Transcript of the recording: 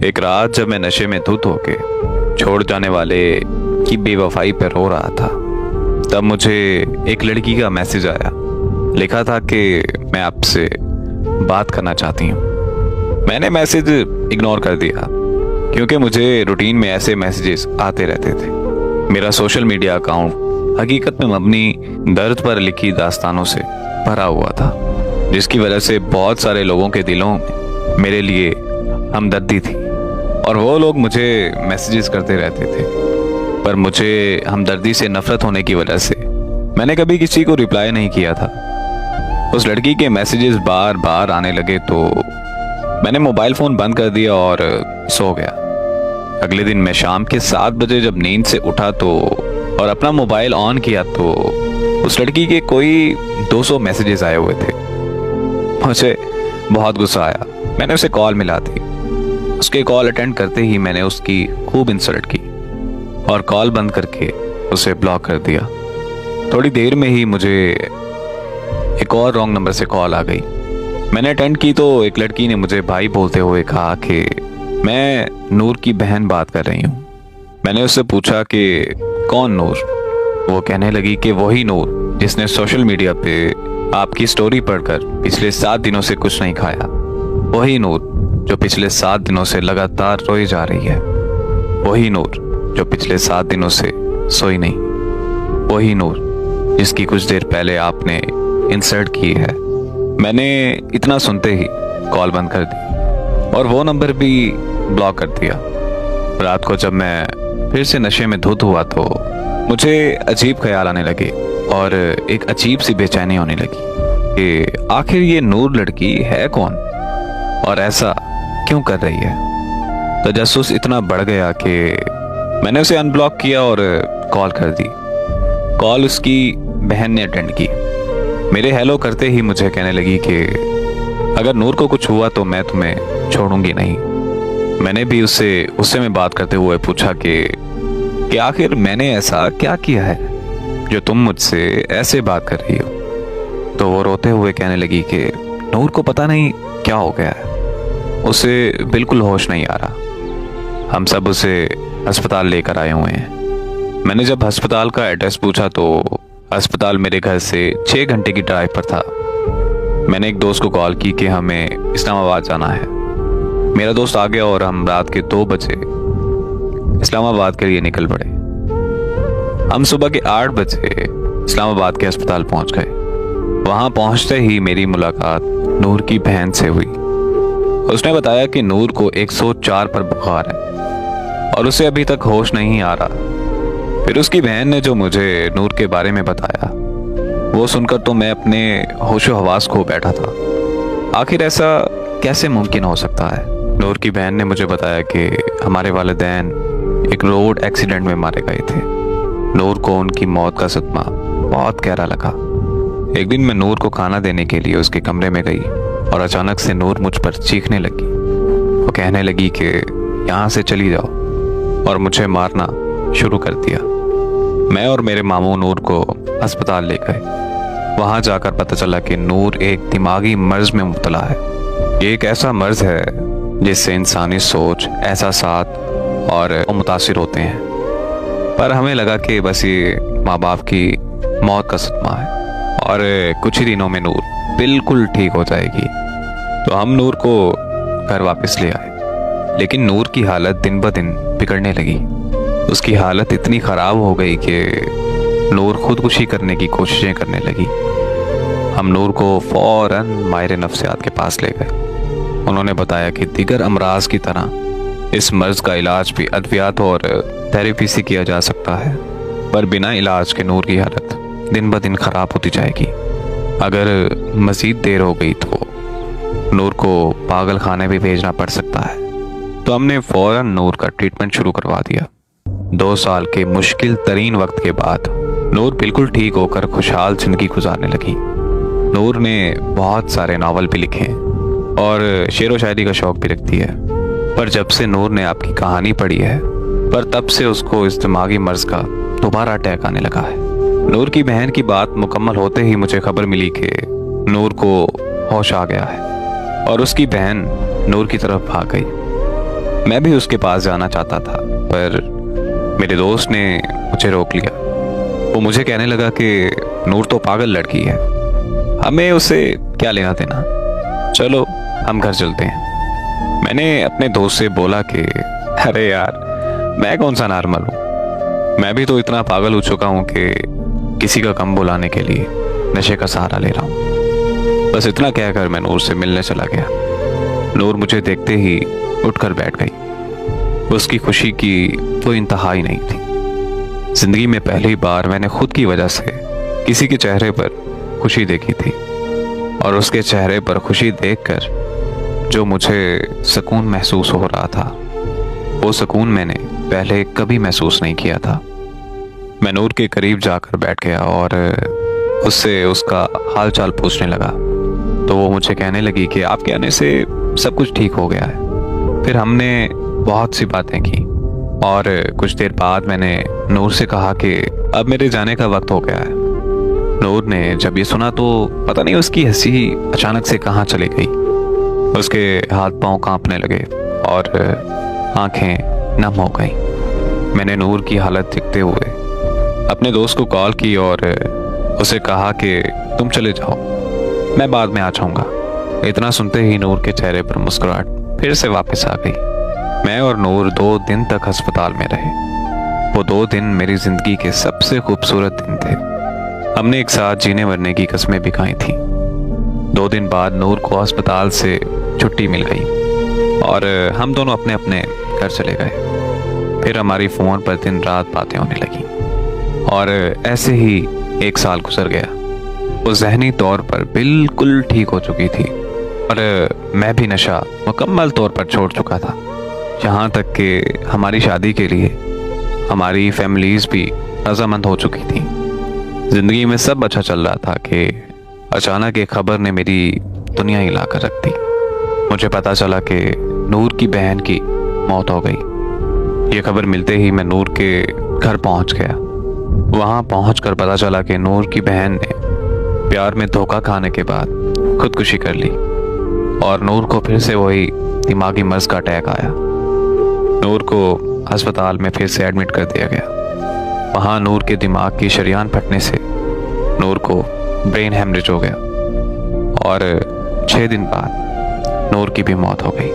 एक रात जब मैं नशे में धुत होके छोड़ जाने वाले की बेवफाई पर रो रहा था, तब मुझे एक लड़की का मैसेज आया। लिखा था कि मैं आपसे बात करना चाहती हूँ। मैंने मैसेज इग्नोर कर दिया क्योंकि मुझे रूटीन में ऐसे मैसेजेस आते रहते थे। मेरा सोशल मीडिया अकाउंट हकीकत में मबनी दर्द पर लिखी दास्तानों से भरा हुआ था, जिसकी वजह से बहुत सारे लोगों के दिलों में मेरे लिए हमदर्दी थी और वो लोग मुझे मैसेजेस करते रहते थे। पर मुझे हमदर्दी से नफरत होने की वजह से मैंने कभी किसी को रिप्लाई नहीं किया था। उस लड़की के मैसेजेस बार बार आने लगे तो मैंने मोबाइल फ़ोन बंद कर दिया और सो गया। अगले दिन मैं शाम के 7 बजे जब नींद से उठा तो और अपना मोबाइल ऑन किया तो उस लड़की के कोई 200 मैसेजेस आए हुए थे। मुझे बहुत गुस्सा आया। मैंने उसे कॉल मिला दी। उसके कॉल अटेंड करते ही मैंने उसकी खूब इंसल्ट की और कॉल बंद करके उसे ब्लॉक कर दिया। थोड़ी देर में ही मुझे एक और रॉन्ग नंबर से कॉल आ गई। मैंने अटेंड की तो एक लड़की ने मुझे भाई बोलते हुए कहा कि मैं नूर की बहन बात कर रही हूँ। मैंने उससे पूछा कि कौन नूर? वो कहने लगी कि वही नूर जिसने सोशल मीडिया पे आपकी स्टोरी पढ़कर पिछले 7 दिनों से कुछ नहीं खाया। वही नूर जो पिछले 7 दिनों से लगातार रोई जा रही है। वही नूर जो पिछले 7 दिनों से सोई नहीं। वही नूर जिसकी कुछ देर पहले आपने इंसल्ट की है। मैंने इतना सुनते ही कॉल बंद कर दी और वो नंबर भी ब्लॉक कर दिया। रात को जब मैं फिर से नशे में धुत हुआ तो मुझे अजीब ख्याल आने लगे और एक अजीब सी बेचैनी होने लगी कि आखिर ये नूर लड़की है कौन और ऐसा क्यों कर रही है। तजस्सुस इतना बढ़ गया कि मैंने उसे अनब्लॉक किया और कॉल कर दी। कॉल उसकी बहन ने अटेंड की। मेरे हेलो करते ही मुझे कहने लगी कि अगर नूर को कुछ हुआ तो मैं तुम्हें छोड़ूंगी नहीं। मैंने भी उससे गुस्से में बात करते हुए पूछा कि आखिर मैंने ऐसा क्या किया है जो तुम मुझसे ऐसे बात कर रही हो। तो वो रोते हुए कहने लगी कि नूर को पता नहीं क्या हो गया है, उसे बिल्कुल होश नहीं आ रहा। हम सब उसे अस्पताल लेकर आए हुए हैं। मैंने जब अस्पताल का एड्रेस पूछा तो अस्पताल मेरे घर से 6 घंटे की ड्राइव पर था। मैंने एक दोस्त को कॉल की कि हमें इस्लामाबाद जाना है। मेरा दोस्त आ गया और हम रात के 2 बजे इस्लामाबाद के लिए निकल पड़े। हम सुबह के 8 बजे इस्लामाबाद के अस्पताल पहुंच गए। वहां पहुंचते ही मेरी मुलाकात नूर की बहन से हुई। उसने बताया कि नूर को 104 पर बुखार है और उसे अभी तक होश नहीं आ रहा। फिर उसकी बहन ने जो मुझे नूर के बारे में बताया वो सुनकर तो मैं अपने होशो हवास खो बैठा था। आखिर ऐसा कैसे मुमकिन हो सकता है। नूर की बहन ने मुझे बताया कि हमारे वालिदैन एक रोड एक्सीडेंट में मारे गए थे। नूर को उनकी मौत का सदमा बहुत गहरा लगा। एक दिन मैं नूर को खाना देने के लिए उसके कमरे में गई और अचानक से नूर मुझ पर चीखने लगी। वो कहने लगी कि यहाँ से चली जाओ और मुझे मारना शुरू कर दिया। मैं और मेरे मामू नूर को अस्पताल ले गए। वहाँ जाकर पता चला कि नूर एक दिमागी मर्ज में मुब्तला है। ये एक ऐसा मर्ज है जिससे इंसानी सोच, एहसासात और मुतासिर होते हैं। पर हमें लगा कि बस ये माँ बाप की मौत का सदमा है और कुछ ही दिनों में नूर बिल्कुल ठीक हो जाएगी। तो हम नूर को घर वापस ले आए, लेकिन नूर की हालत दिन ब दिन बिगड़ने लगी। उसकी हालत इतनी ख़राब हो गई कि नूर खुदकुशी करने की कोशिशें करने लगी। हम नूर को फ़ौरन माहिर नफ्सियात के पास ले गए। उन्होंने बताया कि दीगर अमराज की तरह इस मर्ज़ का इलाज भी अद्वियात और थेरेपी से किया जा सकता है, पर बिना इलाज के नूर की हालत दिन ब दिन ख़राब होती जाएगी। अगर मज़ीद देर हो गई तो नूर को पागल खाने भी भेजना पड़ सकता है। तो हमने फ़ौरन नूर का ट्रीटमेंट शुरू करवा दिया। 2 साल के मुश्किल तरीन वक्त के बाद नूर बिल्कुल ठीक होकर खुशहाल जिंदगी गुजारने लगी। नूर ने बहुत सारे नावल भी लिखे और शेर व शायरी का शौक भी रखती है। पर जब से नूर ने आपकी कहानी पढ़ी है, पर तब से उसको इस दिमागी मर्ज का दोबारा अटैक आने लगा है। नूर की बहन की बात मुकम्मल होते ही मुझे खबर मिली कि नूर को होश आ गया है और उसकी बहन नूर की तरफ भाग गई। मैं भी उसके पास जाना चाहता था, पर मेरे दोस्त ने मुझे रोक लिया। वो मुझे कहने लगा कि नूर तो पागल लड़की है, हमें उसे क्या लेना देना, चलो हम घर चलते हैं। मैंने अपने दोस्त से बोला कि अरे यार, मैं कौन सा नॉर्मल हूँ, मैं भी तो इतना पागल हो चुका हूँ कि किसी का कम बुलाने के लिए नशे का सहारा ले रहा हूँ। बस इतना कहकर मैं नूर से मिलने चला गया। नूर मुझे देखते ही उठकर बैठ गई। उसकी खुशी की कोई इंतहा ही नहीं थी। जिंदगी में पहली बार मैंने खुद की वजह से किसी के चेहरे पर खुशी देखी थी, और उसके चेहरे पर खुशी देखकर जो मुझे सुकून महसूस हो रहा था, वो सुकून मैंने पहले कभी महसूस नहीं किया था। मैं नूर के करीब जाकर बैठ गया और उससे उसका हाल चाल पूछने लगा, तो वो मुझे कहने लगी कि आपके आने से सब कुछ ठीक हो गया है। फिर हमने बहुत सी बातें की, और कुछ देर बाद मैंने नूर से कहा कि अब मेरे जाने का वक्त हो गया है। नूर ने जब ये सुना तो पता नहीं उसकी हंसी अचानक से कहाँ चली गई। उसके हाथ पांव कांपने लगे और आंखें नम हो गईं। मैंने नूर की हालत देखते हुए अपने दोस्त को कॉल की और उसे कहा कि तुम चले जाओ, मैं बाद में आ जाऊंगा। इतना सुनते ही नूर के चेहरे पर मुस्कुराहट फिर से वापस आ गई। मैं और नूर 2 दिन तक अस्पताल में रहे। वो 2 दिन मेरी जिंदगी के सबसे खूबसूरत दिन थे। हमने एक साथ जीने मरने की कस्में भी खाई थी। 2 दिन बाद नूर को अस्पताल से छुट्टी मिल गई और हम दोनों अपने अपने घर चले गए। फिर हमारी फ़ोन पर दिन रात बातें होने लगी, और ऐसे ही 1 साल गुजर गया। वो जहनी तौर पर बिल्कुल ठीक हो चुकी थी, और मैं भी नशा मुकम्मल तौर पर छोड़ चुका था। यहाँ तक कि हमारी शादी के लिए हमारी फैमिलीज़ भी रजामंद हो चुकी थी। ज़िंदगी में सब अच्छा चल रहा था कि अचानक एक खबर ने मेरी दुनिया हिला कर रख दी। मुझे पता चला कि नूर की बहन की मौत हो गई। ये खबर मिलते ही मैं नूर के घर पहुंच गया। वहां पहुंचकर पता चला कि नूर की बहन ने प्यार में धोखा खाने के बाद खुदकुशी कर ली, और नूर को फिर से वही दिमागी मर्ज का अटैक आया। नूर को अस्पताल में फिर से एडमिट कर दिया गया। वहां नूर के दिमाग की शरीयान फटने से नूर को ब्रेन हेमरेज हो गया, और 6 दिन बाद नूर की भी मौत हो गई।